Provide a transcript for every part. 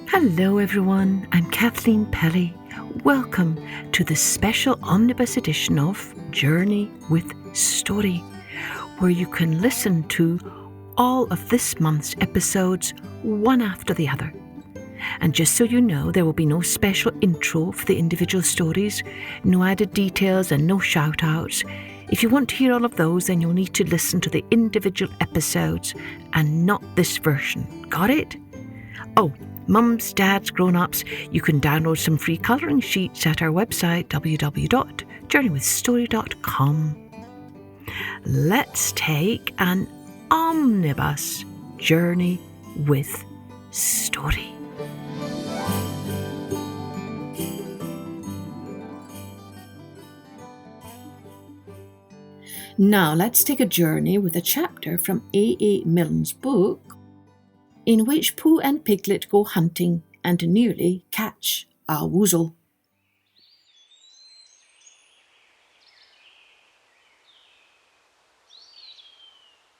Hello everyone, I'm Kathleen Pelly. Welcome to the special omnibus edition of Journey with Story, where you can listen to all of this month's episodes one after the other. And just so you know, there will be no special intro for the individual stories, no added details and no shout-outs. If you want to hear all of those, then you'll need to listen to the individual episodes and not this version. Got it? Oh, mums, dads, grown-ups, you can download some free colouring sheets at our website www.journeywithstory.com. Let's take an omnibus journey with story. Now let's take a journey with a chapter from A. Milne's book, in which Pooh and Piglet go hunting and nearly catch a woozle.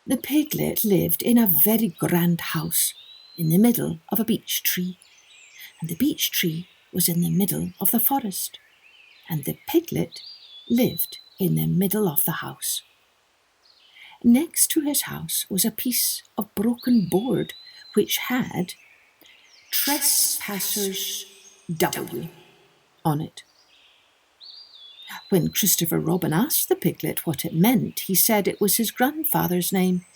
The Piglet lived in a very grand house in the middle of a beech tree, and the beech tree was in the middle of the forest, and the Piglet lived in the middle of the house. Next to his house was a piece of broken board which had Trespassers W on it. When Christopher Robin asked the Piglet what it meant, he said it was his grandfather's name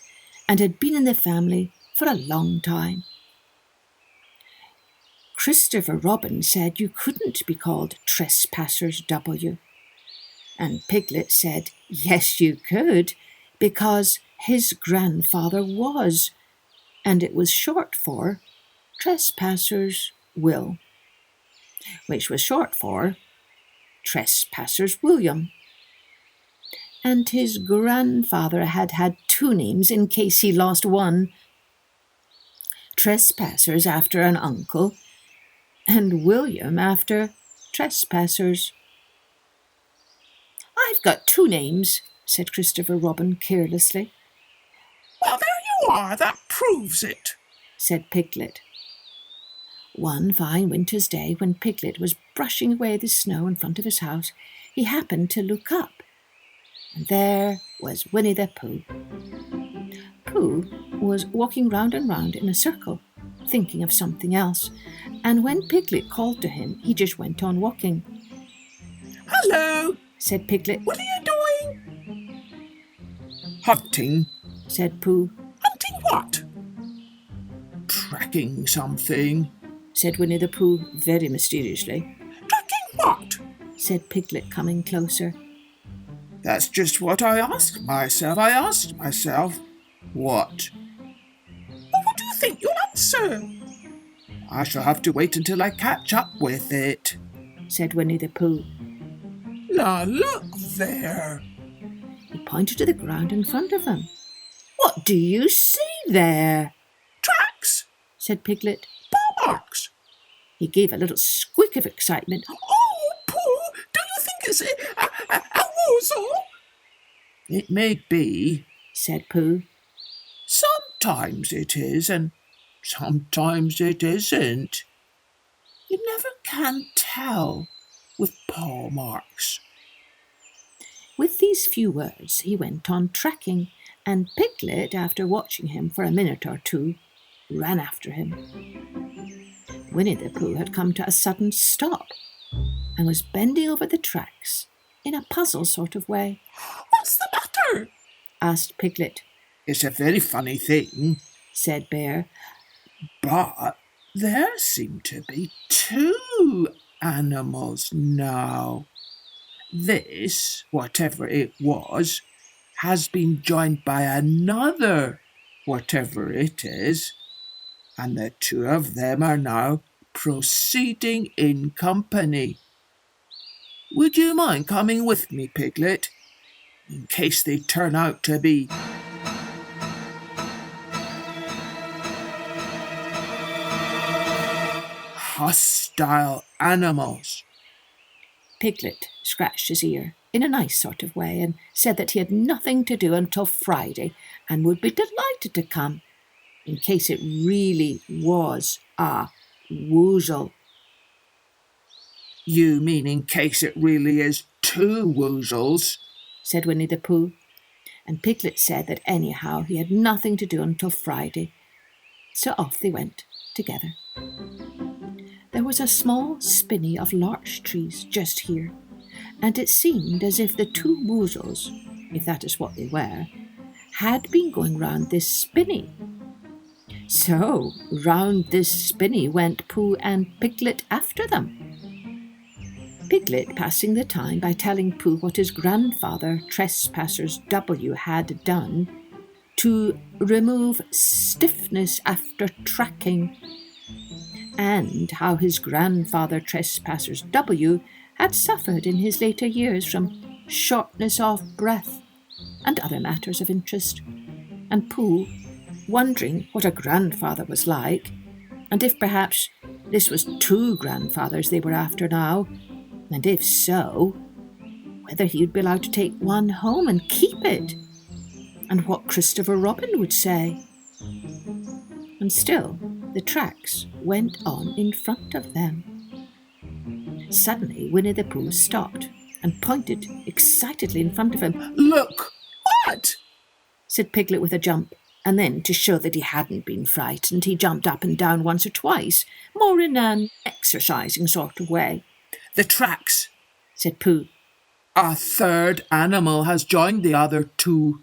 and had been in the family for a long time. Christopher Robin said you couldn't be called Trespassers W. And Piglet said yes you could, because his grandfather was, and it was short for Trespassers Will, which was short for Trespassers William. And his grandfather had had two names in case he lost one: Trespassers after an uncle, and William after Trespassers. "I've got two names," said Christopher Robin carelessly. "Well, there you are, that proves it," said Piglet. One fine winter's day, when Piglet was brushing away the snow in front of his house, he happened to look up, and there was Winnie the Pooh. Pooh was walking round and round in a circle, thinking of something else, and when Piglet called to him, he just went on walking. "Hello," said Piglet. "what are you doing?" "Hunting," said Pooh. "Hunting what?" "Tracking something," said Winnie the Pooh very mysteriously. "Tracking what?" said Piglet, coming closer. "That's just what I asked myself. I asked myself, what?" "Well, what do you think you'll answer?" "I shall have to wait until I catch up with it," said Winnie the Pooh. "Now look there." He pointed to the ground in front of him. "What do you see there?" "Tracks," said Piglet. "Paw marks." He gave a little squeak of excitement. "Oh, Pooh, do you think it's a woozle?" "It may be," said Pooh. "Sometimes it is, and sometimes it isn't. You never can tell with paw marks." With these few words, he went on tracking, and Piglet, after watching him for a minute or two, ran after him. Winnie the Pooh had come to a sudden stop and was bending over the tracks in a puzzled sort of way. "What's the matter?" asked Piglet. "It's a very funny thing," said Bear, "but there seem to be two animals now. This, whatever it was, has been joined by another, whatever it is, and the two of them are now proceeding in company. Would you mind coming with me, Piglet? in case they turn out to be hostile animals. Piglet scratched his ear in a nice sort of way and said that he had nothing to do until Friday and would be delighted to come in case it really was a woozle. You mean in case it really is two woozles? Said Winnie the Pooh, and Piglet said that anyhow he had nothing to do until Friday. So off they went together. There was a small spinney of larch trees just here, and it seemed as if the two woozles, if that is what they were, had been going round this spinney. So round this spinney went Pooh and Piglet after them. Piglet passing the time by telling Pooh what his grandfather, Trespassers W, had done to remove stiffness after tracking, and how his grandfather, Trespassers W, had suffered in his later years from shortness of breath and other matters of interest, and Pooh wondering what a grandfather was like, and if perhaps this was two grandfathers they were after now, and if so, whether he would be allowed to take one home and keep it, and what Christopher Robin would say. And still the tracks went on in front of them. Suddenly Winnie the Pooh stopped and pointed excitedly in front of him. Look! What? Said Piglet with a jump, and then, to show that he hadn't been frightened, he jumped up and down once or twice, more in an exercising sort of way. The tracks, said Pooh. A third animal has joined the other two.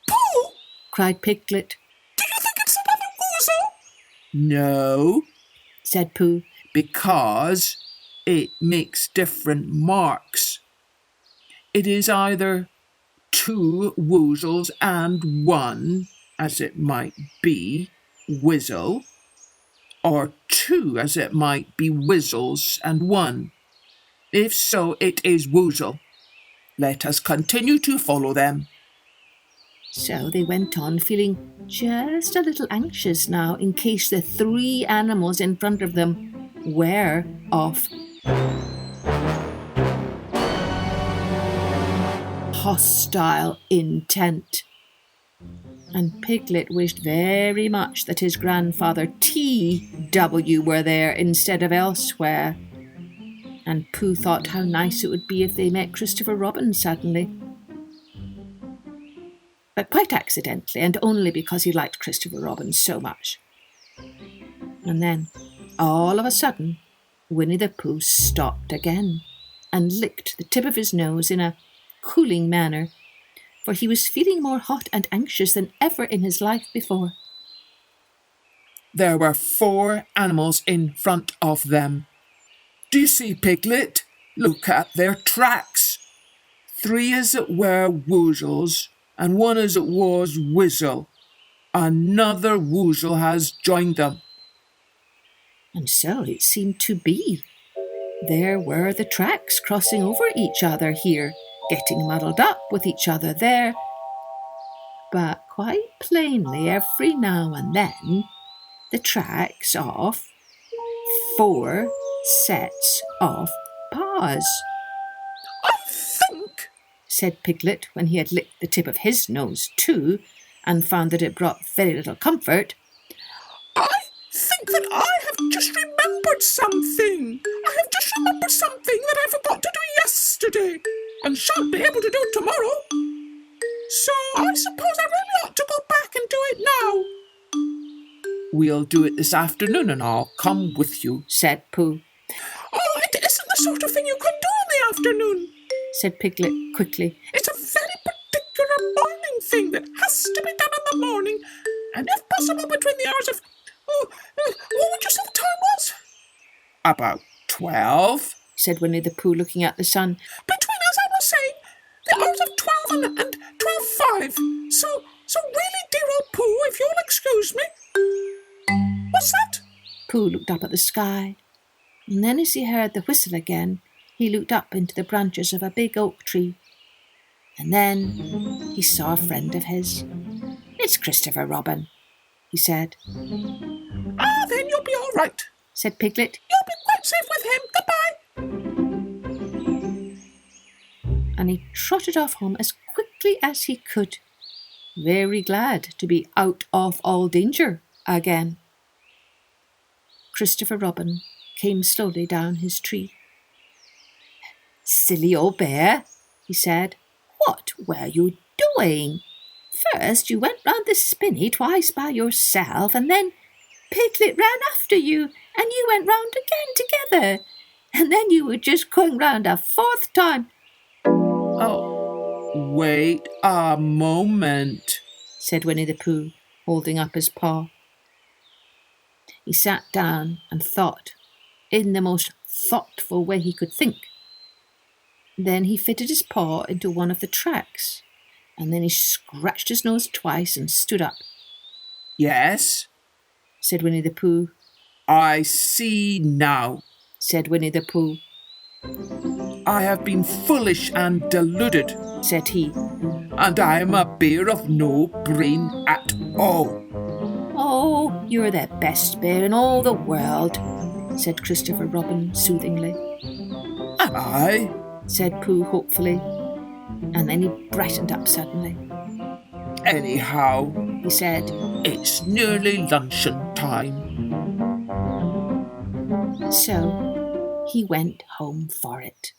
Pooh! Cried Piglet. Do you think it's another woozle? No, said Pooh. Because it makes different marks. It is either two woozles and one, as it might be, whizzle, or two, as it might be, whizzles and one. If so, it is woozle. Let us continue to follow them. So they went on, feeling just a little anxious now in case the three animals in front of them were of hostile intent. And Piglet wished very much that his grandfather T.W. were there instead of elsewhere. And Pooh thought how nice it would be if they met Christopher Robin suddenly. But quite accidentally, and only because he liked Christopher Robin so much. And then, all of a sudden, Winnie the Pooh stopped again and licked the tip of his nose in a cooling manner, for he was feeling more hot and anxious than ever in his life before. There were 4 animals in front of them. Do you see, Piglet? Look at their tracks. 3 as it were woozles, and 1 as it was whizzle. Another woozle has joined them. And so it seemed to be. There were the tracks crossing over each other here, getting muddled up with each other there. But quite plainly, every now and then, the tracks of 4 sets of paws. I think, said Piglet when he had licked the tip of his nose too, and found that it brought very little comfort. I think that I have just remembered something. I have just remembered something that I forgot to do yesterday, and shan't be able to do tomorrow. So I suppose I really ought to go back and do it now. We'll do it this afternoon, and I'll come with you, said Pooh. Oh, it isn't the sort of thing you can do in the afternoon, said Piglet quickly. It's a very particular morning thing that has to be done in the morning, and if possible between the hours of... what would you say the time was? About 12, said Winnie the Pooh, looking at the sun. Between, as I was saying, the hours of 12 and 12:05. So really, dear old Pooh, if you'll excuse me. What's that? Pooh looked up at the sky, and then as he heard the whistle again, he looked up into the branches of a big oak tree. And then he saw a friend of his. "It's Christopher Robin," he said. "Ah, then you'll be all right," said Piglet. "You'll be quite safe with him. Goodbye." And he trotted off home as quickly as he could, very glad to be out of all danger again. Christopher Robin came slowly down his tree. "Silly old bear," he said, "what were you doing? First you went round the spinney twice by yourself, and then Piglet ran after you, and you went round again together, and then you were just going round a fourth time." "Oh, wait a moment," said Winnie the Pooh, holding up his paw. He sat down and thought, in the most thoughtful way he could think. Then he fitted his paw into one of the tracks, and then he scratched his nose twice and stood up. "Yes," said Winnie the Pooh. "I see now. said Winnie the Pooh. I have been foolish and deluded, said he. and I am a bear of no brain at all." "Oh, you're the best bear in all the world," said Christopher Robin soothingly. "Am I?" said Pooh hopefully, and then he brightened up suddenly. "Anyhow," he said, "it's nearly luncheon time." So he went home for it.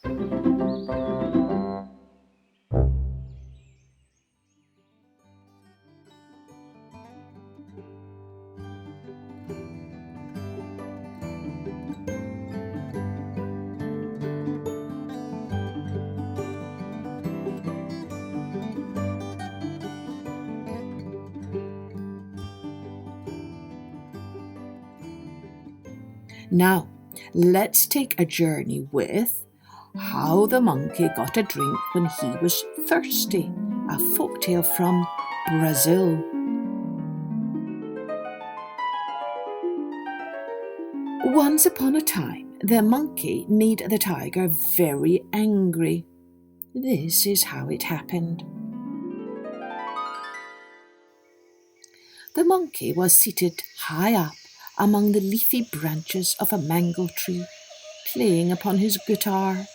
Now, let's take a journey with How the Monkey Got a Drink When He Was Thirsty, a folktale from Brazil. Once upon a time, the monkey made the tiger very angry. This is how it happened. The monkey was seated high up among the leafy branches of a mango tree, playing upon his guitar.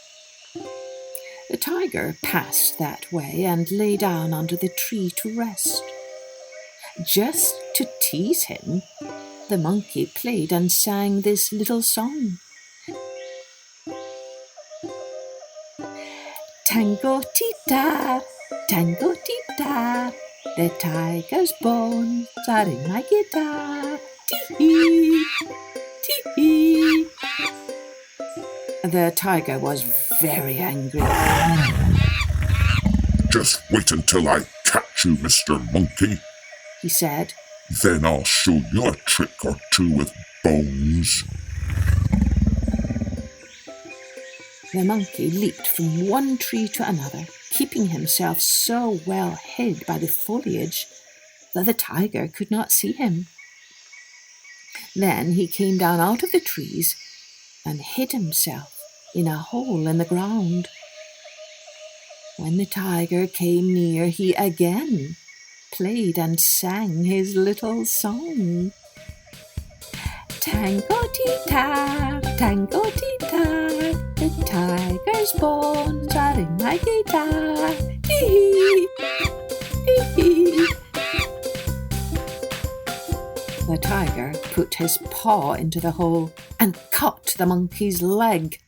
The tiger passed that way and lay down under the tree to rest. Just to tease him, the monkey played and sang this little song. Tango tita, tango tita, the tiger's bones are in my guitar. Tee-hee, tee-hee. The tiger was very angry. "Just wait until I catch you, Mr. Monkey," he said. "Then I'll show you a trick or two with bones." The monkey leaped from one tree to another, keeping himself so well hid by the foliage that the tiger could not see him. Then he came down out of the trees and hid himself in a hole in the ground. When the tiger came near, he again played and sang his little song. Tango-tee-ta, tango-tee-ta, the tiger's bones are in my guitar. Hee-hee, hee-hee. The tiger put his paw into the hole and caught the monkey's leg.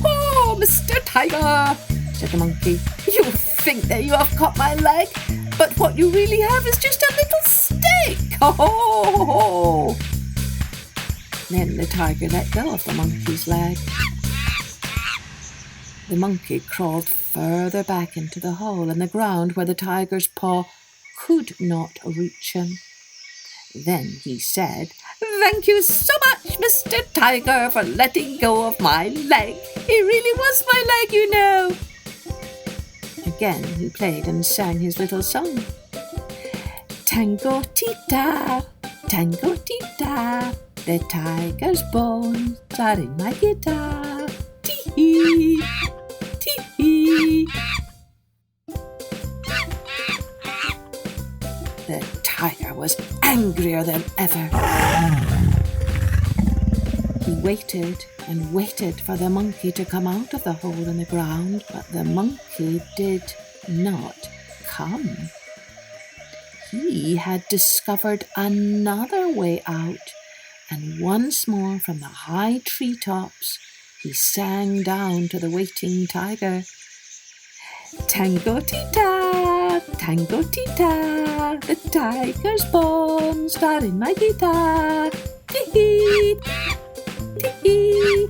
"Oh, Mr. Tiger," said the monkey, "you think that you have caught my leg, but what you really have is just a little stick. Oh!" Then the tiger let go of the monkey's leg. The monkey crawled further back into the hole in the ground where the tiger's paw could not reach him. Then he said, "Thank you so much, Mr. Tiger, for letting go of my leg. It really was my leg, you know." Again he played and sang his little song. Tango-tee-ta, tango-tee-ta, The tiger's bones are in my guitar. Tee-hee, tee-hee. The tiger was angrier than ever. He waited and waited for the monkey to come out of the hole in the ground, but the monkey did not come. He had discovered another way out, and once more from the high treetops he sang down to the waiting tiger. Tango-tita, tango-tita, the tiger's bones are in my guitar. Tee-hee, tee-hee.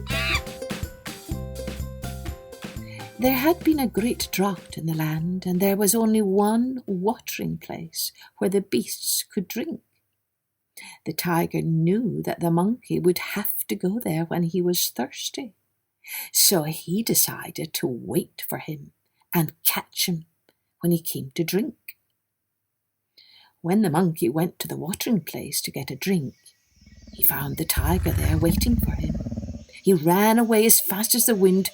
There had been a great drought in the land, and there was only one watering place where the beasts could drink. The tiger knew that the monkey would have to go there when he was thirsty, so he decided to wait for him and catch him when he came to drink. When the monkey went to the watering place to get a drink, he found the tiger there waiting for him. He ran away as fast as the wind,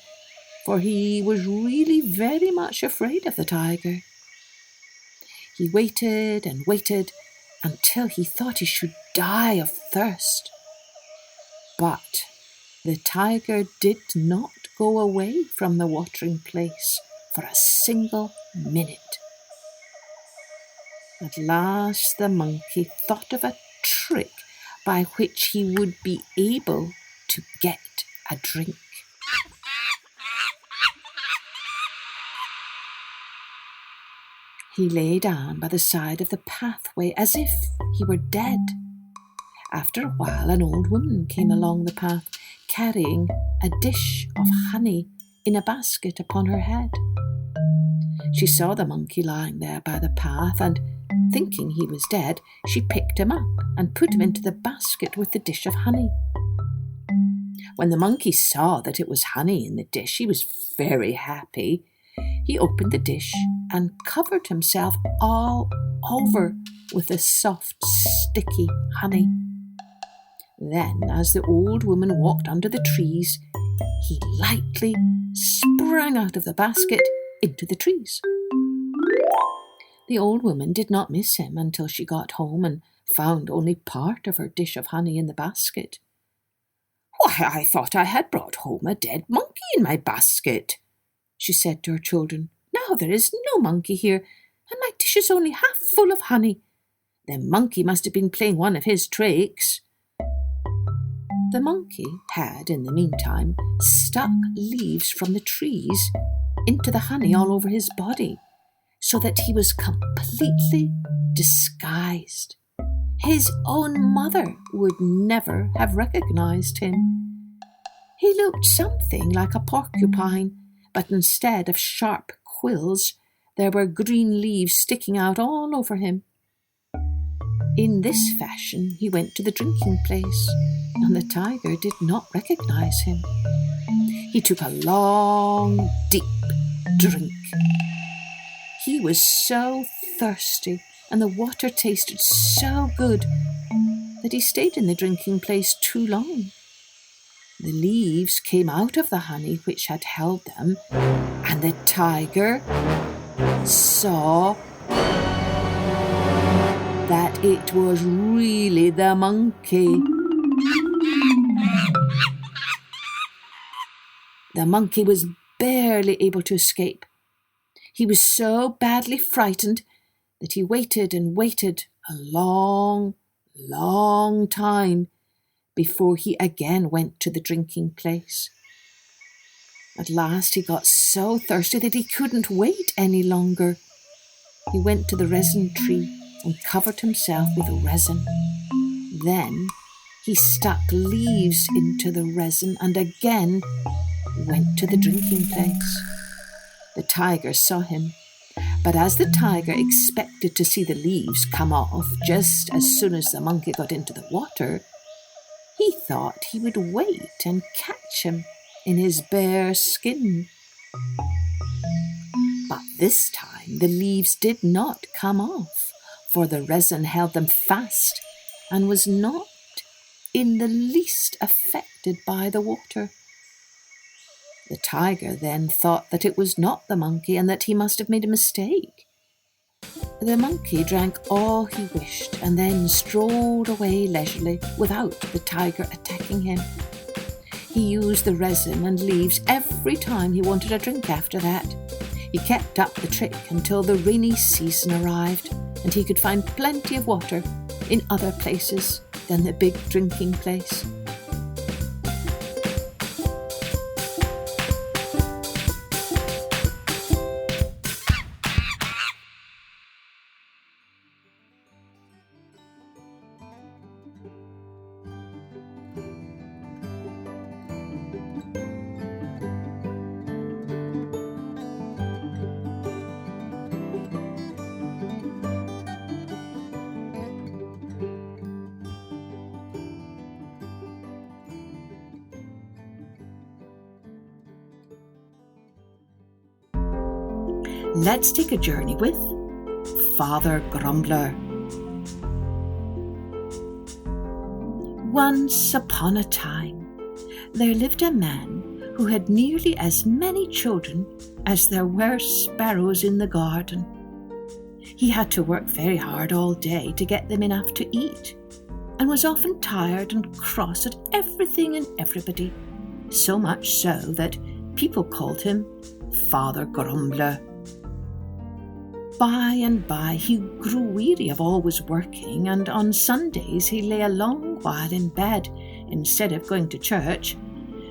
for he was really very much afraid of the tiger. He waited and waited until he thought he should die of thirst. But the tiger did not go away from the watering place for a single minute. At last the monkey thought of a trick by which he would be able to get a drink. He lay down by the side of the pathway as if he were dead. After a while, an old woman came along the path carrying a dish of honey in a basket upon her head. She saw the monkey lying there by the path, and thinking he was dead, she picked him up and put him into the basket with the dish of honey. When the monkey saw that it was honey in the dish, he was very happy. He opened the dish and covered himself all over with the soft, sticky honey. Then, as the old woman walked under the trees, he lightly sprang out of the basket into the trees. The old woman did not miss him until she got home and found only part of her dish of honey in the basket. "Why, I thought I had brought home a dead monkey in my basket," she said to her children. "Now there is no monkey here, and my dish is only half full of honey. The monkey must have been playing one of his tricks." The monkey had, in the meantime, stuck leaves from the trees into the honey all over his body, so that he was completely disguised. His own mother would never have recognized him. He looked something like a porcupine, but instead of sharp quills, there were green leaves sticking out all over him. In this fashion, he went to the drinking place, and the tiger did not recognize him. He took a long, deep drink. He was so thirsty, and the water tasted so good, that he stayed in the drinking place too long. The leaves came out of the honey which had held them, and the tiger saw that it was really the monkey. The monkey was barely able to escape. He was so badly frightened that he waited and waited a long, long time before he again went to the drinking place. At last he got so thirsty that he couldn't wait any longer. He went to the resin tree and covered himself with resin. Then he stuck leaves into the resin and again went to the drinking place. The tiger saw him, but as the tiger expected to see the leaves come off just as soon as the monkey got into the water, he thought he would wait and catch him in his bare skin. But this time the leaves did not come off, for the resin held them fast and was not in the least affected by the water. The tiger then thought that it was not the monkey and that he must have made a mistake. The monkey drank all he wished and then strolled away leisurely without the tiger attacking him. He used the resin and leaves every time he wanted a drink after that. He kept up the trick until the rainy season arrived and he could find plenty of water in other places than the big drinking place. Let's take a journey with Father Grumbler. Once upon a time, there lived a man who had nearly as many children as there were sparrows in the garden. He had to work very hard all day to get them enough to eat, and was often tired and cross at everything and everybody, so much so that people called him Father Grumbler. By and by he grew weary of always working, and on Sundays he lay a long while in bed instead of going to church.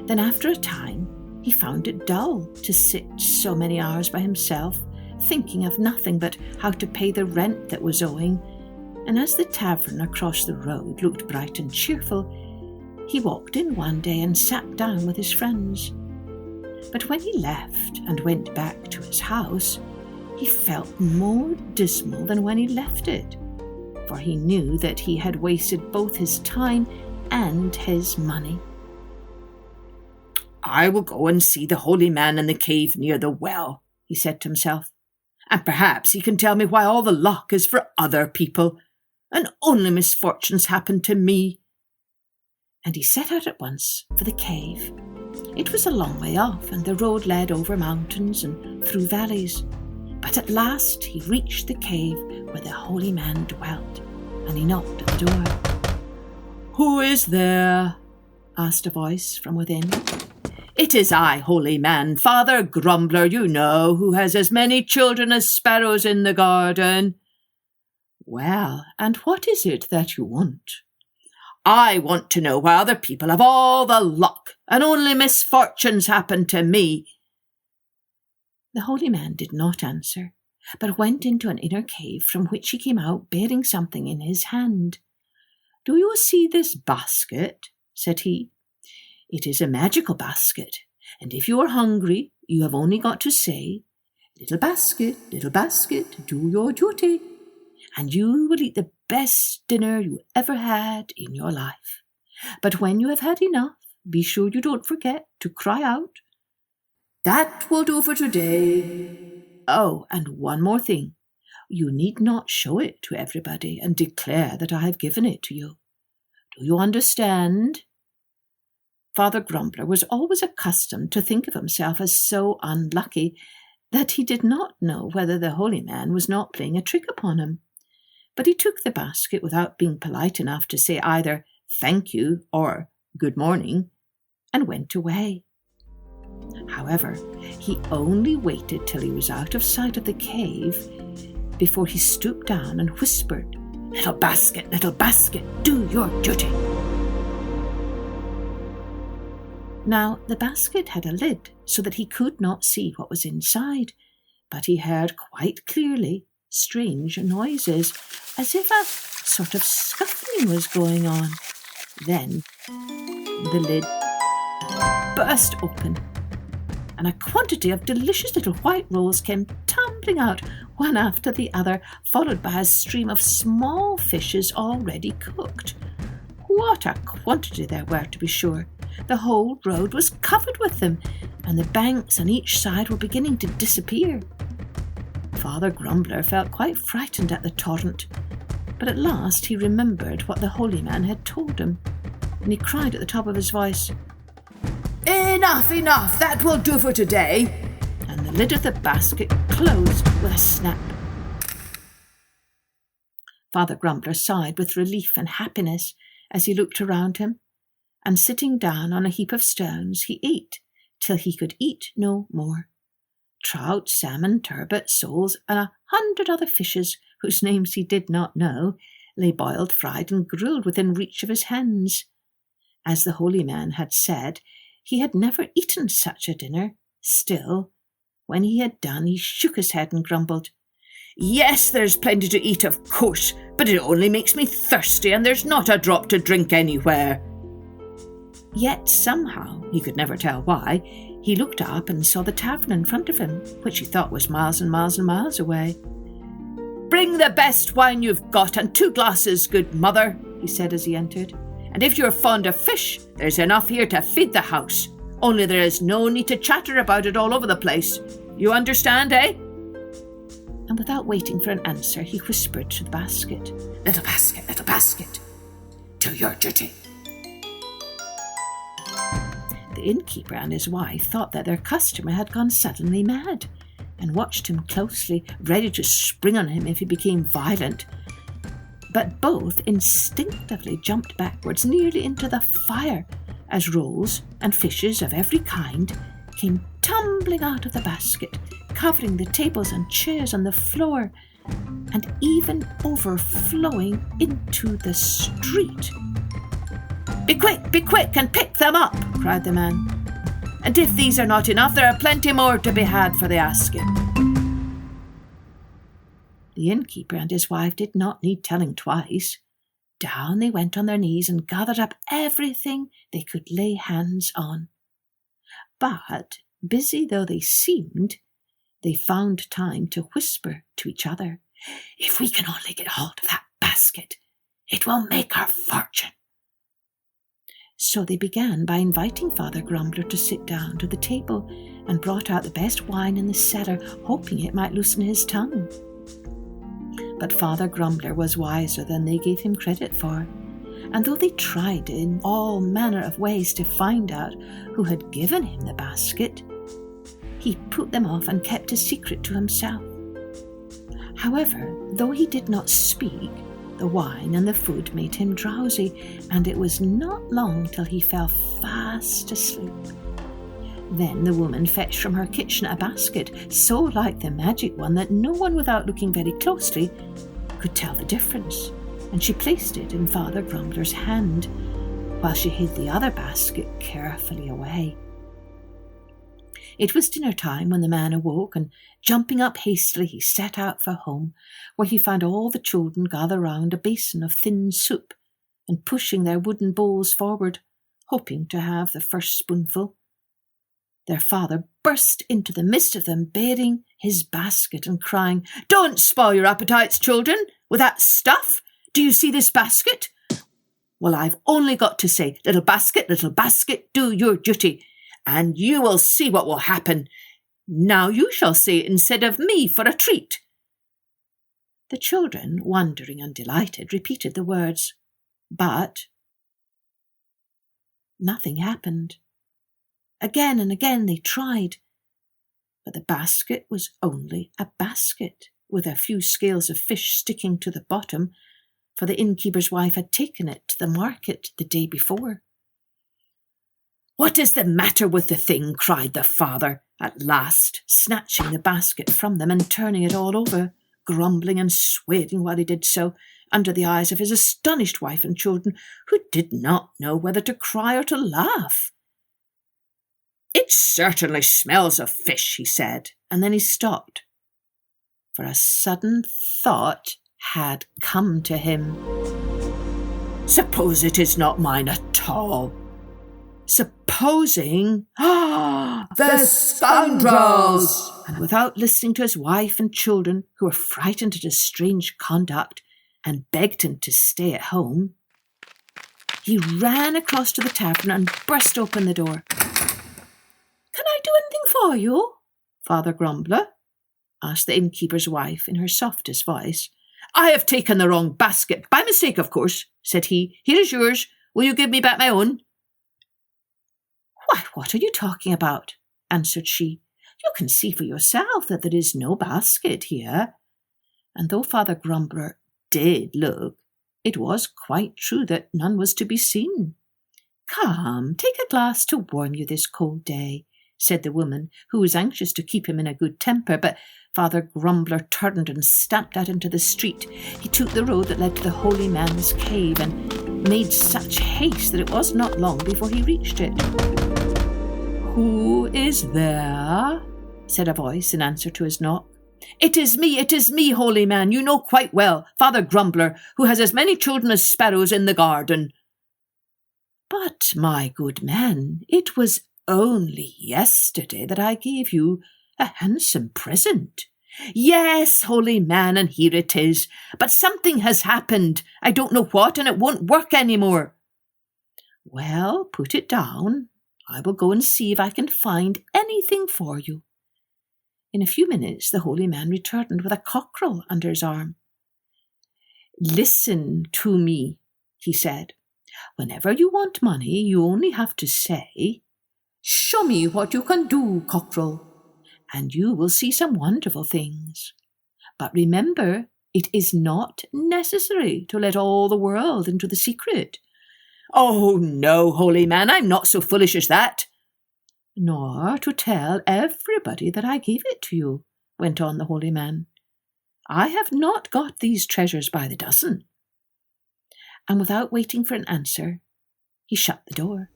Then after a time he found it dull to sit so many hours by himself, thinking of nothing but how to pay the rent that was owing, and as the tavern across the road looked bright and cheerful, he walked in one day and sat down with his friends. But when he left and went back to his house, he felt more dismal than when he left it, for he knew that he had wasted both his time and his money. "I will go and see the holy man in the cave near the well," he said to himself, "and perhaps he can tell me why all the luck is for other people, and only misfortunes happen to me." And he set out at once for the cave. It was a long way off, and the road led over mountains and through valleys. But at last he reached the cave where the holy man dwelt, and he knocked at the door. "Who is there?" asked a voice from within. "It is I, holy man, Father Grumbler, you know, who has as many children as sparrows in the garden." "Well, and what is it that you want?" "I want to know why other people have all the luck, and only misfortunes happen to me." The holy man did not answer, but went into an inner cave from which he came out bearing something in his hand. "Do you see this basket?" said he. "It is a magical basket, and if you are hungry, you have only got to say, 'Little basket, do your duty,' and you will eat the best dinner you ever had in your life. But when you have had enough, be sure you don't forget to cry out, 'That will do for today.' Oh, and one more thing. You need not show it to everybody and declare that I have given it to you. Do you understand?" Father Grumbler was always accustomed to think of himself as so unlucky that he did not know whether the holy man was not playing a trick upon him. But he took the basket without being polite enough to say either "thank you" or "good morning," and went away. However, he only waited till he was out of sight of the cave before he stooped down and whispered, little basket, do your duty." Now, the basket had a lid so that he could not see what was inside, but he heard quite clearly strange noises, as if a sort of scuffling was going on. Then the lid burst open, and a quantity of delicious little white rolls came tumbling out one after the other, followed by a stream of small fishes already cooked. What a quantity there were, to be sure! The whole road was covered with them, and the banks on each side were beginning to disappear. Father Grumbler felt quite frightened at the torrent, but at last he remembered what the holy man had told him. and he cried at the top of his voice, "Enough, enough! That will do for today!" And the lid of the basket closed with a snap. Father Grumbler sighed with relief and happiness as he looked around him, and sitting down on a heap of stones, he ate till he could eat no more. Trout, salmon, turbot, soles, and 100 other fishes, whose names he did not know, lay boiled, fried, and grilled within reach of his hands. As the holy man had said, he had never eaten such a dinner. Still, when he had done, he shook his head and grumbled, "Yes, there's plenty to eat, of course, but it only makes me thirsty, and there's not a drop to drink anywhere." Yet somehow, he could never tell why, he looked up and saw the tavern in front of him, which he thought was miles and miles and miles away. "Bring the best wine you've got, and 2 glasses, good mother," he said as he entered. "And if you're fond of fish, there's enough here to feed the house. Only there is no need to chatter about it all over the place. You understand, eh?" And without waiting for an answer, he whispered to the basket, little basket, do your duty." The innkeeper and his wife thought that their customer had gone suddenly mad, and watched him closely, ready to spring on him if he became violent. But both instinctively jumped backwards nearly into the fire as rolls and fishes of every kind came tumbling out of the basket, covering the tables and chairs on the floor, and even overflowing into the street. Be quick, and pick them up," cried the man. "And if these are not enough, there are plenty more to be had for the asking." The innkeeper and his wife did not need telling twice. Down they went on their knees and gathered up everything they could lay hands on. But, busy though they seemed, they found time to whisper to each other, "If we can only get hold of that basket, it will make our fortune." So they began by inviting Father Grumbler to sit down to the table, and brought out the best wine in the cellar, hoping it might loosen his tongue. But Father Grumbler was wiser than they gave him credit for, and though they tried in all manner of ways to find out who had given him the basket, he put them off and kept his secret to himself. However, though he did not speak, the wine and the food made him drowsy, and it was not long till he fell fast asleep. Then the woman fetched from her kitchen a basket so like the magic one that no one, without looking very closely, could tell the difference, and she placed it in Father Grumbler's hand, while she hid the other basket carefully away. It was dinner time when the man awoke, and jumping up hastily, he set out for home, where he found all the children gathered round a basin of thin soup, and pushing their wooden bowls forward, hoping to have the first spoonful. Their father burst into the midst of them, bearing his basket and crying, "Don't spoil your appetites, children, with that stuff. Do you see this basket? Well, I've only got to say, little basket, do your duty, and you will see what will happen. Now you shall say it instead of me for a treat." The children, wondering and delighted, repeated the words, but nothing happened. Again and again they tried, but the basket was only a basket, with a few scales of fish sticking to the bottom, for the innkeeper's wife had taken it to the market the day before. "What is the matter with the thing?" cried the father, at last, snatching the basket from them and turning it all over, grumbling and swearing while he did so, under the eyes of his astonished wife and children, who did not know whether to cry or to laugh. "It certainly smells of fish," he said, and then he stopped, for a sudden thought had come to him. "Suppose it is not mine at all? Supposing—" The scoundrels! And without listening to his wife and children, who were frightened at his strange conduct and begged him to stay at home, he ran across to the tavern and burst open the door. "Can I do anything for you, Father Grumbler?" asked the innkeeper's wife in her softest voice. "I have taken the wrong basket, by mistake, of course," said he. "Here is yours. Will you give me back my own?" "Why, what are you talking about?" answered she. "You can see for yourself that there is no basket here." And though Father Grumbler did look, it was quite true that none was to be seen. "Come, take a glass to warm you this cold day," said the woman, who was anxious to keep him in a good temper, but Father Grumbler turned and stamped out into the street. He took the road that led to the holy man's cave and made such haste that it was not long before he reached it. "Who is there?" said a voice in answer to his knock. It is me, holy man, you know quite well, Father Grumbler, who has as many children as sparrows in the garden." "But, my good man, it was only yesterday that I gave you a handsome present." "Yes, holy man, and here it is. But something has happened. I don't know what, and it won't work any more." "Well, put it down. I will go and see if I can find anything for you." In a few minutes the holy man returned with a cockerel under his arm. "Listen to me," he said. "Whenever you want money, you only have to say, 'Show me what you can do, cockerel,' and you will see some wonderful things. But remember, it is not necessary to let all the world into the secret." "Oh, no, holy man, I'm not so foolish as that." "Nor to tell everybody that I gave it to you," went on the holy man. "I have not got these treasures by the dozen." And without waiting for an answer, he shut the door.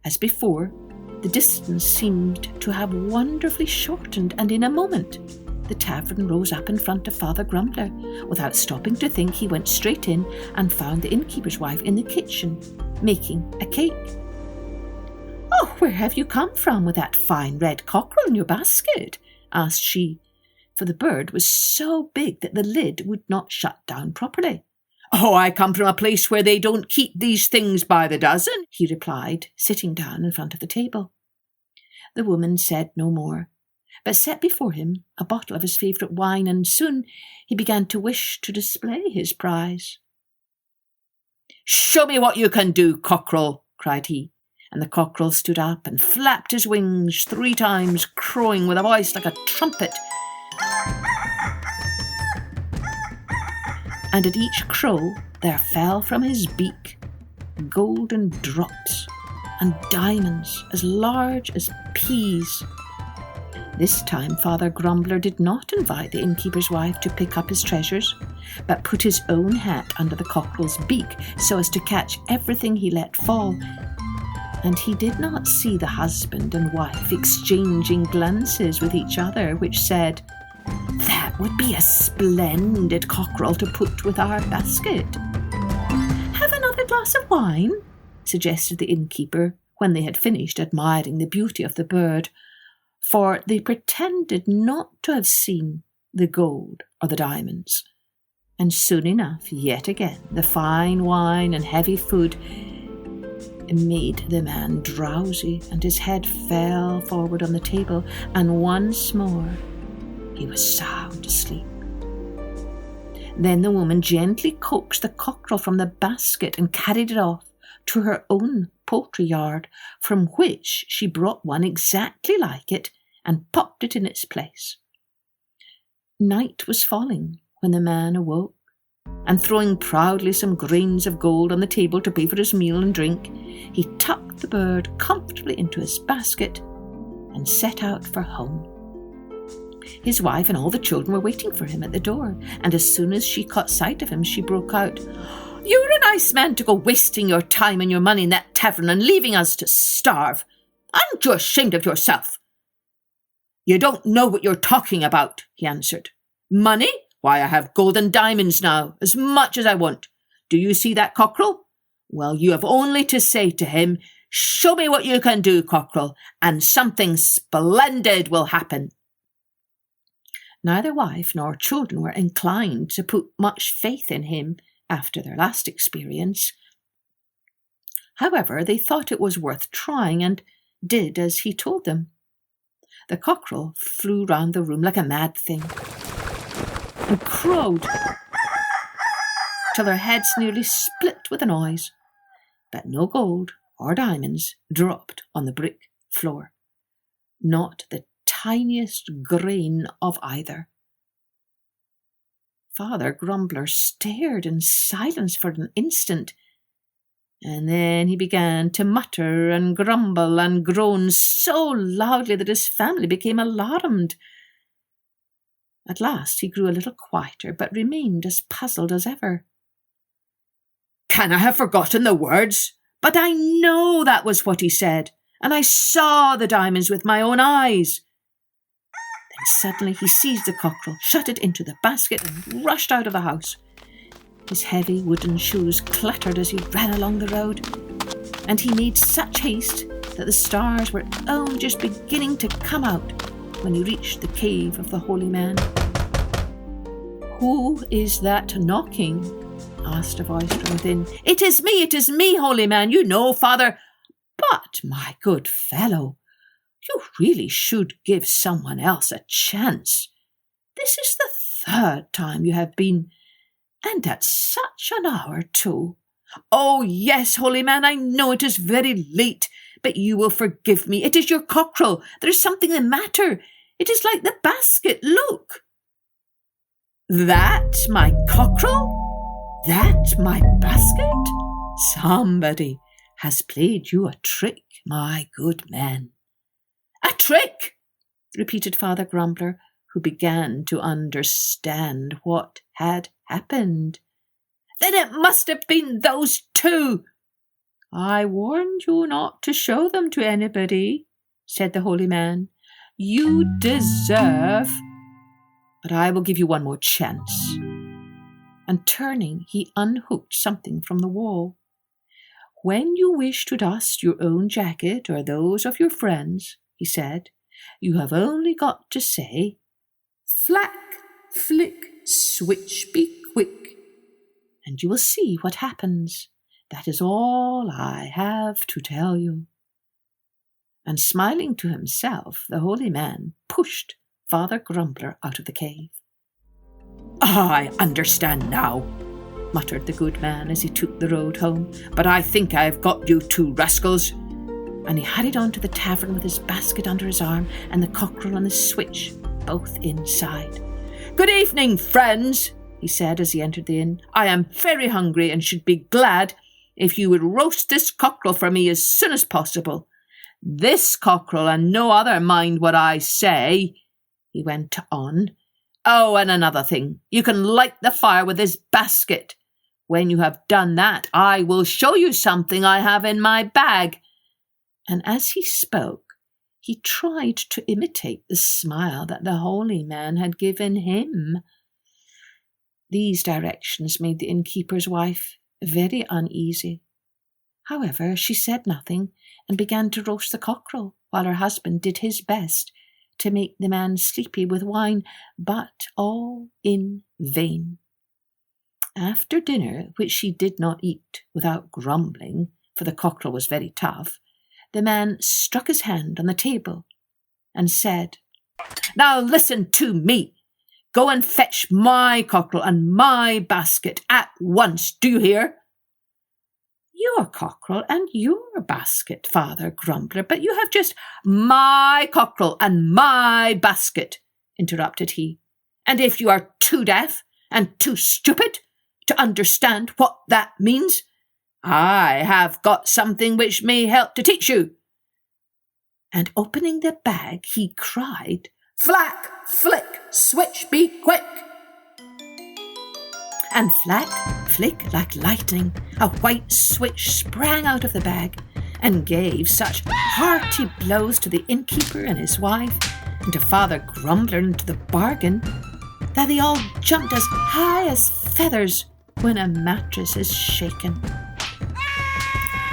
As before, the distance seemed to have wonderfully shortened, and in a moment the tavern rose up in front of Father Grumbler. Without stopping to think, he went straight in and found the innkeeper's wife in the kitchen, making a cake. "Oh, where have you come from with that fine red cockerel in your basket?" asked she, for the bird was so big that the lid would not shut down properly. "Oh, I come from a place where they don't keep these things by the dozen," he replied, sitting down in front of the table. The woman said no more, but set before him a bottle of his favourite wine, and soon he began to wish to display his prize. "Show me what you can do, cockerel," cried he, and the cockerel stood up and flapped his wings 3 times, crowing with a voice like a trumpet. And at each crow there fell from his beak golden drops and diamonds as large as peas. This time Father Grumbler did not invite the innkeeper's wife to pick up his treasures, but put his own hat under the cockerel's beak so as to catch everything he let fall. And he did not see the husband and wife exchanging glances with each other, which said, "That would be a splendid cockerel to put with our basket." "Have another glass of wine?" suggested the innkeeper, when they had finished admiring the beauty of the bird, for they pretended not to have seen the gold or the diamonds. And soon enough, yet again, the fine wine and heavy food made the man drowsy, and his head fell forward on the table, and once more he was sound asleep. Then the woman gently coaxed the cockerel from the basket and carried it off to her own poultry yard, from which she brought one exactly like it and popped it in its place. Night was falling when the man awoke, and throwing proudly some grains of gold on the table to pay for his meal and drink, he tucked the bird comfortably into his basket and set out for home. His wife and all the children were waiting for him at the door, and as soon as she caught sight of him, she broke out, "You're a nice man to go wasting your time and your money in that tavern and leaving us to starve. Aren't you ashamed of yourself?" "You don't know what you're talking about," he answered. "Money? Why, I have gold and diamonds now, as much as I want. Do you see that cockerel? Well, you have only to say to him, 'Show me what you can do, cockerel,' and something splendid will happen." Neither wife nor children were inclined to put much faith in him after their last experience. However, they thought it was worth trying, and did as he told them. The cockerel flew round the room like a mad thing, and crowed till their heads nearly split with the noise. But no gold or diamonds dropped on the brick floor. Not the tiniest grain of either. Father Grumbler stared in silence for an instant, and then he began to mutter and grumble and groan so loudly that his family became alarmed. At last he grew a little quieter, but remained as puzzled as ever. "Can I have forgotten the words? But I know that was what he said, and I saw the diamonds with my own eyes." Then suddenly he seized the cockerel, shut it into the basket, and rushed out of the house. His heavy wooden shoes clattered as he ran along the road, and he made such haste that the stars were only just beginning to come out when he reached the cave of the holy man. "Who is that knocking?" asked a voice from within. It is me, holy man, you know, Father. But, my good fellow, you really should give someone else a chance. This is the third time you have been, and at such an hour too. Oh, yes, holy man, I know it is very late, but you will forgive me. It is your cockerel. There is something the matter. It is like the basket. Look. That my cockerel? That my basket? Somebody has played you a trick, my good man. A trick? Repeated Father Grumbler, who began to understand what had happened. Then it must have been those two. I warned you not to show them to anybody, said the holy man. You deserve. But I will give you one more chance. And turning, he unhooked something from the wall. When you wish to dust your own jacket or those of your friends, he said, you have only got to say, flack, flick, switch, be quick, and you will see what happens. That is all I have to tell you. And smiling to himself, the holy man pushed Father Grumbler out of the cave. I understand now, muttered the good man as he took the road home, but I think I have got you two rascals. And he hurried on to the tavern with his basket under his arm and the cockerel and the switch both inside. Good evening, friends, he said as he entered the inn. I am very hungry and should be glad if you would roast this cockerel for me as soon as possible. This cockerel and no other, mind what I say, he went on. Oh, and another thing, you can light the fire with this basket. When you have done that, I will show you something I have in my bag. And as he spoke, he tried to imitate the smile that the holy man had given him. These directions made the innkeeper's wife very uneasy. However, she said nothing and began to roast the cockerel, while her husband did his best to make the man sleepy with wine, but all in vain. After dinner, which she did not eat without grumbling, for the cockerel was very tough, the man struck his hand on the table and said, Now listen to me. Go and fetch my cockerel and my basket at once, do you hear? Your cockerel and your basket, Father Grumbler, but you have just my cockerel and my basket, interrupted he. And if you are too deaf and too stupid to understand what that means, I have got something which may help to teach you. And opening the bag, he cried, Flack, flick, switch, be quick. And flack, flick, like lightning, a white switch sprang out of the bag and gave such hearty blows to the innkeeper and his wife, and to Father Grumbler into the bargain, that they all jumped as high as feathers when a mattress is shaken.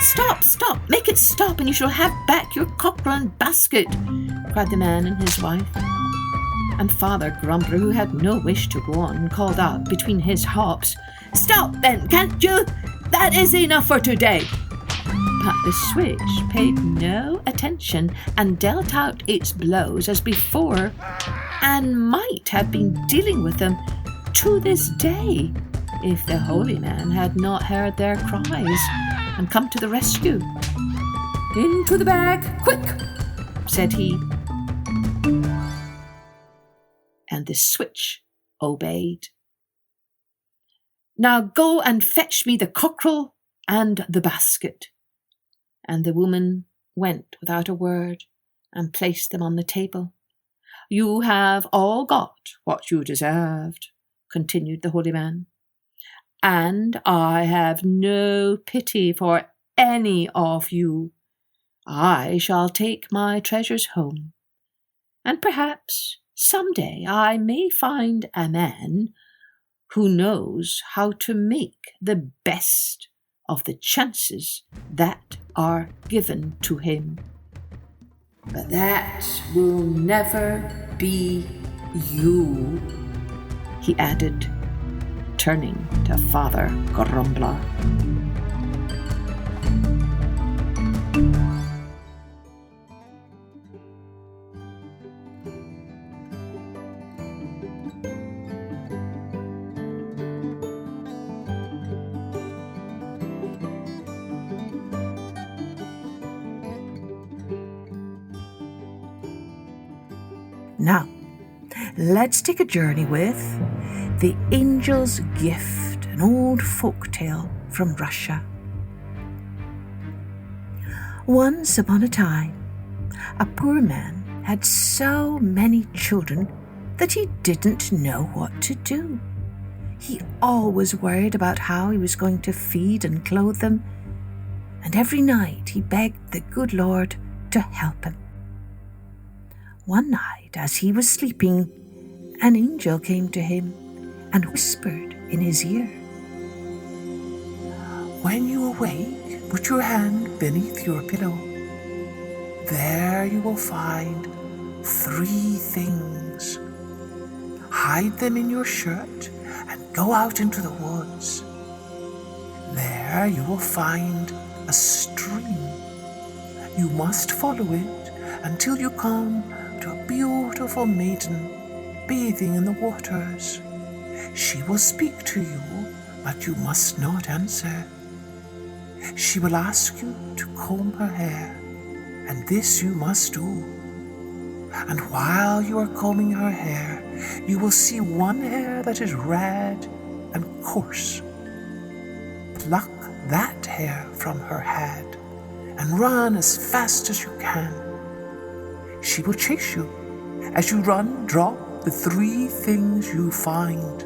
Stop, make it stop, and you shall have back your cockerel and basket, cried the man and his wife. And Father Grumbler, who had no wish to go on, called out between his hops, Stop then, can't you? That is enough for today. But the switch paid no attention and dealt out its blows as before, and might have been dealing with them to this day, if the holy man had not heard their cries and come to the rescue. "Into the bag, quick," said he. And the switch obeyed. "Now go and fetch me the cockerel and the basket." And the woman went without a word and placed them on the table. "You have all got what you deserved," continued the holy man, "and I have no pity for any of you. I shall take my treasures home, and perhaps some day I may find a man who knows how to make the best of the chances that are given to him. But that will never be you," he added, turning to Father Grumbler. Now, let's take a journey with The Angel's Gift, an old folk tale from Russia. Once upon a time, a poor man had so many children that he didn't know what to do. He always worried about how he was going to feed and clothe them, and every night he begged the good Lord to help him. One night, as he was sleeping, an angel came to him and whispered in his ear, "When you awake, put your hand beneath your pillow. There you will find 3 things. Hide them in your shirt and go out into the woods. There you will find a stream. You must follow it until you come to a beautiful maiden bathing in the waters. She will speak to you, but you must not answer. She will ask you to comb her hair, and this you must do. And while you are combing her hair, you will see one hair that is red and coarse. Pluck that hair from her head and run as fast as you can. She will chase you. As you run, drop the 3 things you find: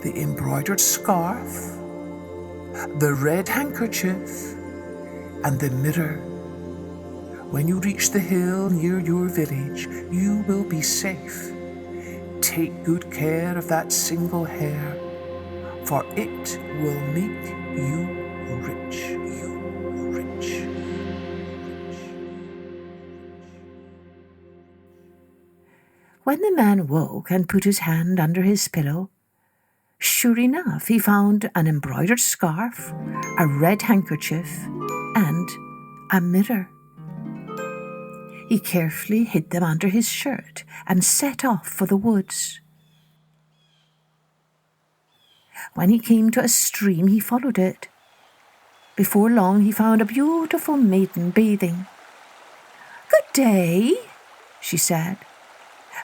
the embroidered scarf, the red handkerchief, and the mirror. When you reach the hill near your village, you will be safe. Take good care of that single hair, for it will make you rich. When the man woke and put his hand under his pillow, sure enough he found an embroidered scarf, a red handkerchief, and a mirror. He carefully hid them under his shirt and set off for the woods. When he came to a stream, he followed it. Before long, he found a beautiful maiden bathing. "Good day," she said.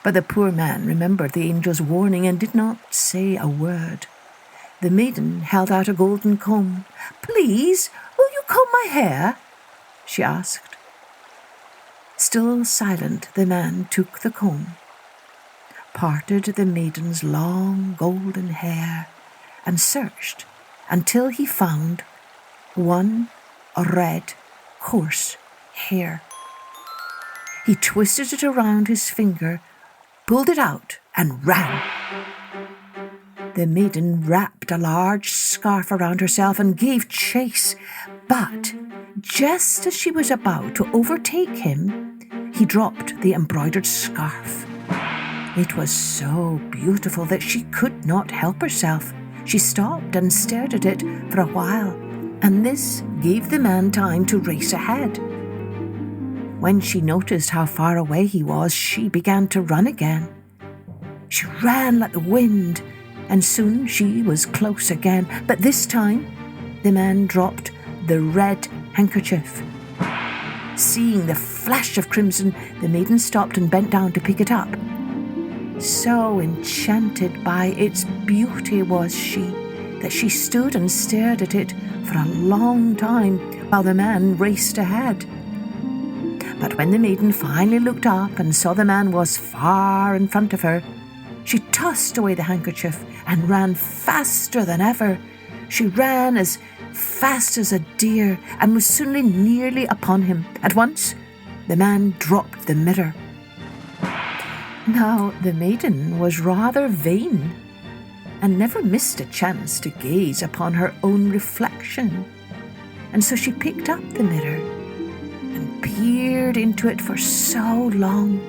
But the poor man remembered the angel's warning and did not say a word. The maiden held out a golden comb. "Please, will you comb my hair?" she asked. Still silent, the man took the comb, parted the maiden's long golden hair, and searched until he found one red, coarse hair. He twisted it around his finger, pulled it out, and ran. The maiden wrapped a large scarf around herself and gave chase, but just as she was about to overtake him, he dropped the embroidered scarf. It was so beautiful that she could not help herself. She stopped and stared at it for a while, and this gave the man time to race ahead. When she noticed how far away he was, she began to run again. She ran like the wind, and soon she was close again. But this time, the man dropped the red handkerchief. Seeing the flash of crimson, the maiden stopped and bent down to pick it up. So enchanted by its beauty was she, that she stood and stared at it for a long time while the man raced ahead. But when the maiden finally looked up and saw the man was far in front of her, she tossed away the handkerchief and ran faster than ever. She ran as fast as a deer and was soon nearly upon him. At once, the man dropped the mirror. Now, the maiden was rather vain and never missed a chance to gaze upon her own reflection. And so she picked up the mirror and peered into it for so long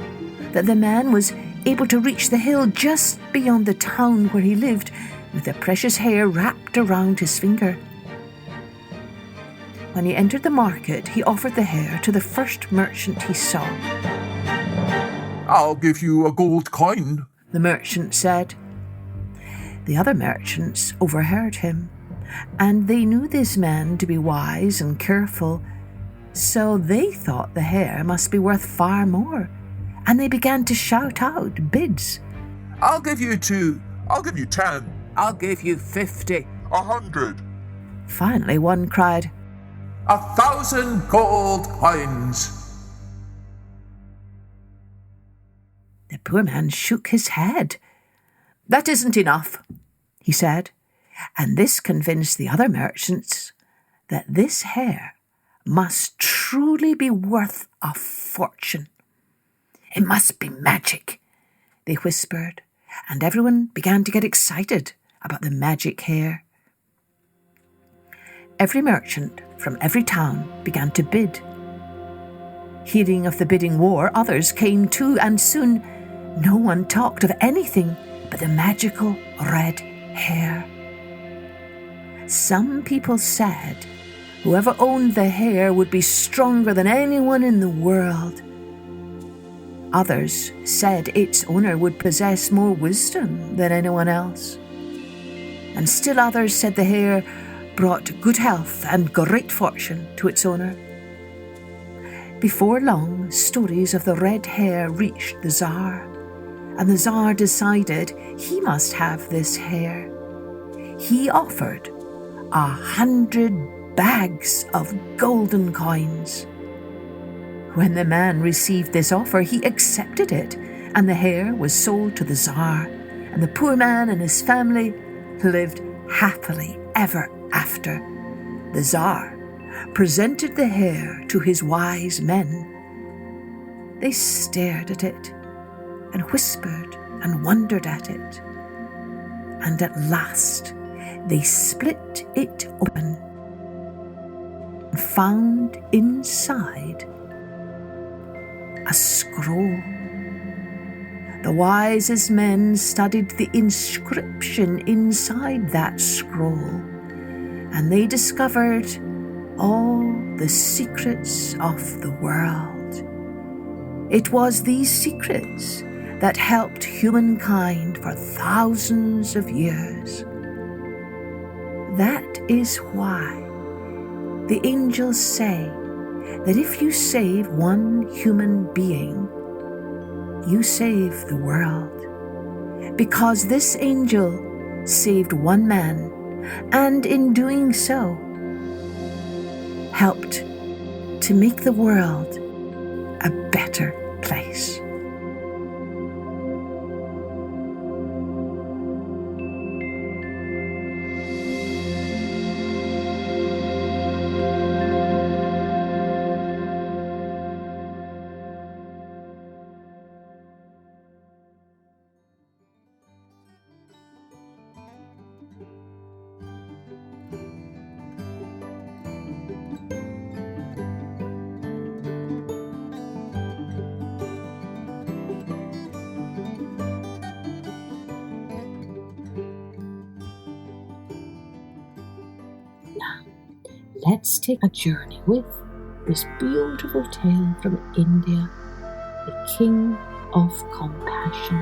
that the man was able to reach the hill just beyond the town where he lived, with the precious hair wrapped around his finger. When he entered the market, he offered the hair to the first merchant he saw. "I'll give you a gold coin," the merchant said. The other merchants overheard him, and they knew this man to be wise and careful, so they thought the hair must be worth far more, and they began to shout out bids. "I'll give you 2. I'll give you 10. I'll give you 50. 100. Finally, one cried, 1,000 gold coins." The poor man shook his head. "That isn't enough," he said, and this convinced the other merchants that this hair must truly be worth a fortune. "It must be magic," they whispered, and everyone began to get excited about the magic hair. Every merchant from every town began to bid. Hearing of the bidding war, others came too, and soon no one talked of anything but the magical red hair. Some people said whoever owned the hair would be stronger than anyone in the world. Others said its owner would possess more wisdom than anyone else. And still others said the hair brought good health and great fortune to its owner. Before long, stories of the red hair reached the Tsar, and the Tsar decided he must have this hair. He offered 100 bags of golden coins. When the man received this offer, he accepted it, and the hair was sold to the Tsar, and the poor man and his family lived happily ever after. The Tsar presented the hair to his wise men. They stared at it and whispered and wondered at it. And at last they split it open and found inside a scroll. The wisest men studied the inscription inside that scroll, and they discovered all the secrets of the world. It was these secrets that helped humankind for thousands of years. That is why the angels say that if you save one human being, you save the world. Because this angel saved one man, and in doing so, helped to make the world a better place. Let's take a journey with this beautiful tale from India, the King of Compassion.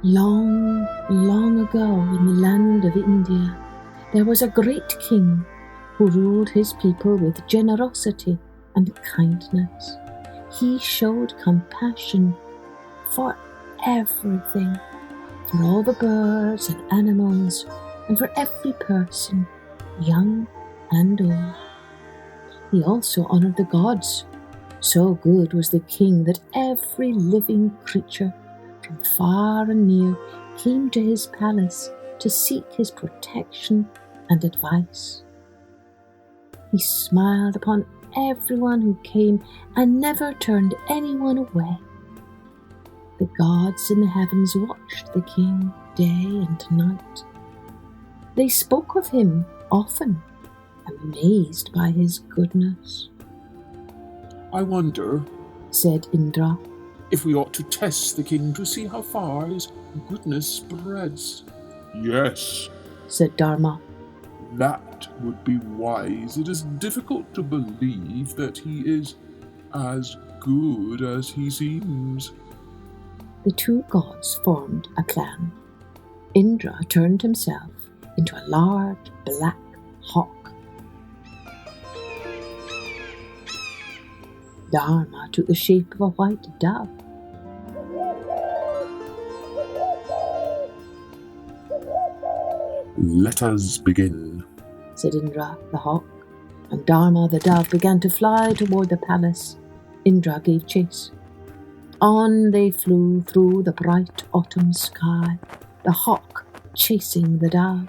Long, long ago in the land of India, there was a great king who ruled his people with generosity and kindness. He showed compassion for everything, for all the birds and animals, and for every person, young and old. He also honoured the gods. So good was the king that every living creature from far and near came to his palace to seek his protection and advice. He smiled upon everyone who came and never turned anyone away. The gods in the heavens watched the king day and night. They spoke of him often, amazed by his goodness. I wonder, said Indra, if we ought to test the king to see how far his goodness spreads. Yes, said Dharma. that would be wise. It is difficult to believe that he is as good as he seems. The two gods formed a clan. Indra turned himself into a large black hawk. Dharma took the shape of a white dove. Let us begin, said Indra the hawk, and Dharma the dove began to fly toward the palace. Indra gave chase. On they flew through the bright autumn sky, the hawk chasing the dove.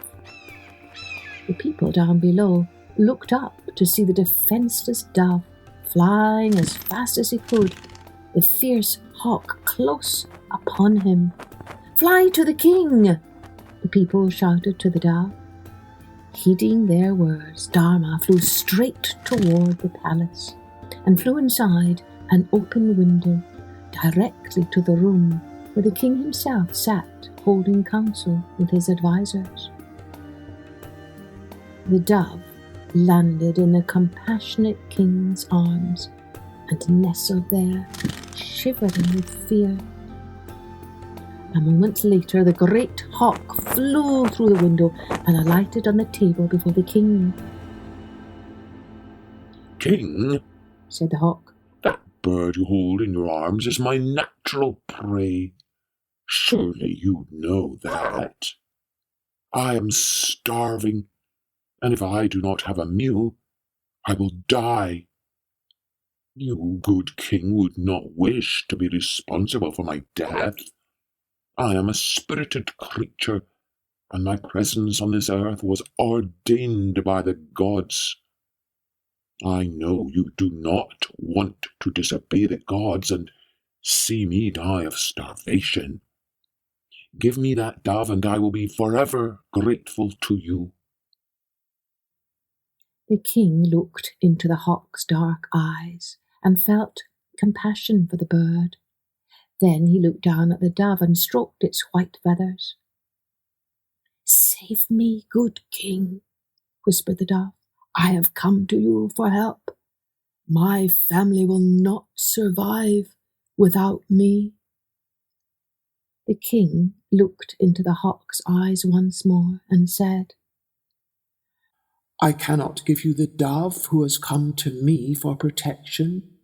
The people down below looked up to see the defenseless dove flying as fast as he could, the fierce hawk close upon him. "Fly to the king!" the people shouted to the dove. Heeding their words, Dharma flew straight toward the palace and flew inside an open window directly to the room where the king himself sat holding counsel with his advisors. The dove landed in the compassionate king's arms and nestled there, shivering with fear. A moment later, the great hawk flew through the window and alighted on the table before the king. King, said the hawk. that bird you hold in your arms is my natural prey. Surely you know that. I am starving, and if I do not have a meal, I will die. You, good king, would not wish to be responsible for my death. I am a spirited creature, and my presence on this earth was ordained by the gods. I know you do not want to disobey the gods and see me die of starvation. Give me that dove, and I will be forever grateful to you. The king looked into the hawk's dark eyes and felt compassion for the bird. Then he looked down at the dove and stroked its white feathers. "Save me, good king," whispered the dove. "I have come to you for help. My family will not survive without me." The king looked into the hawk's eyes once more and said, I cannot give you the dove who has come to me for protection.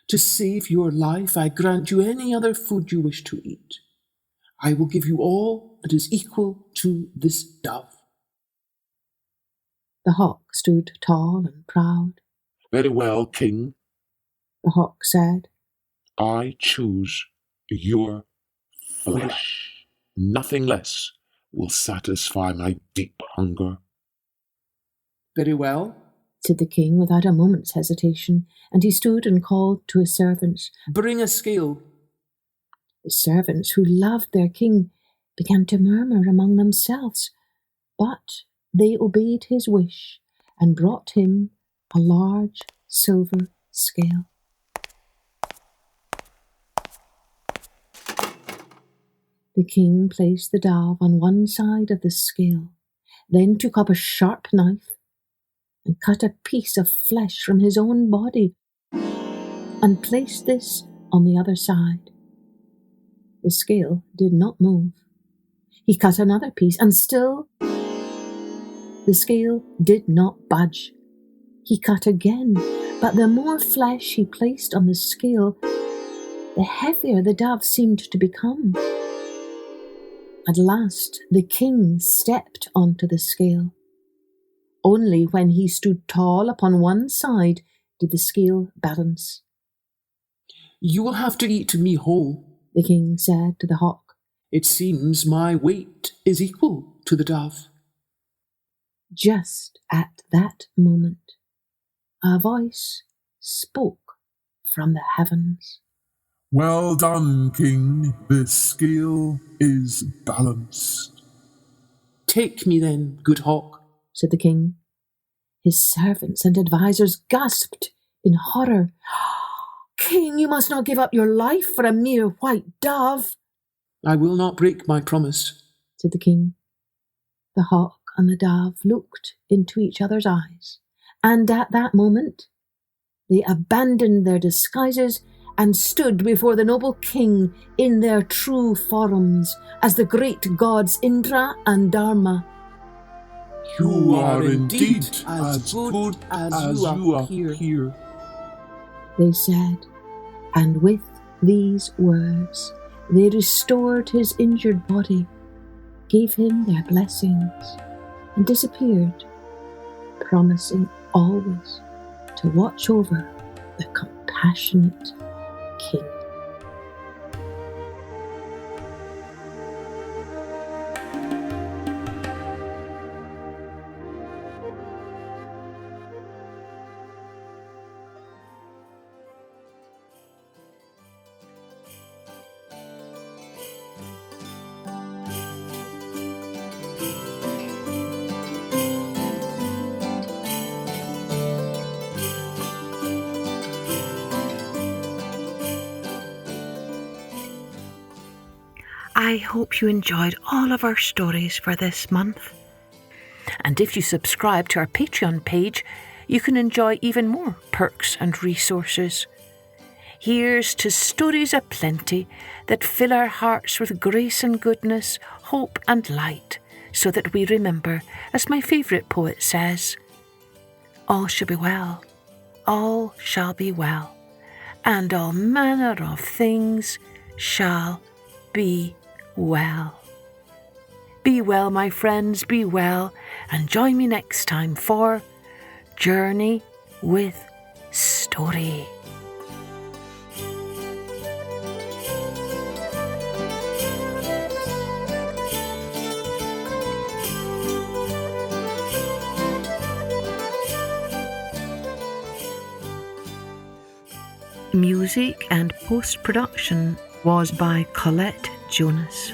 To save your life, I grant you any other food you wish to eat. I will give you all that is equal to this dove. The hawk stood tall and proud. Very well, king. The hawk said, I choose your flesh. Nothing less will satisfy my deep hunger. Very well, said the king without a moment's hesitation, and he stood and called to his servants. Bring a scale. The servants, who loved their king, began to murmur among themselves, but they obeyed his wish and brought him a large silver scale. The king placed the dove on one side of the scale, then took up a sharp knife and cut a piece of flesh from his own body and placed this on the other side. The scale did not move. He cut another piece, and still the scale did not budge. He cut again, but the more flesh he placed on the scale, the heavier the dove seemed to become. At last the king stepped onto the scale. Only when he stood tall upon one side did the scale balance. "You will have to eat me whole," the king said to the hawk. "It seems my weight is equal to the dove." Just at that moment, a voice spoke from the heavens. Well done, King. The scale is balanced. "Take me then, good hawk," said the king. His servants and advisers gasped in horror. "King, you must not give up your life for a mere white dove," "I will not break my promise," said the king. The hawk and the dove looked into each other's eyes, and at that moment they abandoned their disguises and stood before the noble king in their true forms as the great gods Indra and Dharma. You are indeed as good as you appear, they said, and with these words they restored his injured body, gave him their blessings, and disappeared, promising always to watch over the compassionate king. I hope you enjoyed all of our stories for this month. And if you subscribe to our Patreon page, you can enjoy even more perks and resources. Here's to stories aplenty that fill our hearts with grace and goodness, hope and light, so that we remember, as my favourite poet says, all shall be well, all shall be well, and all manner of things shall be well. Be well, my friends, be well, and join me next time for Journey with Story. Music and post-production was by Colette Jonas.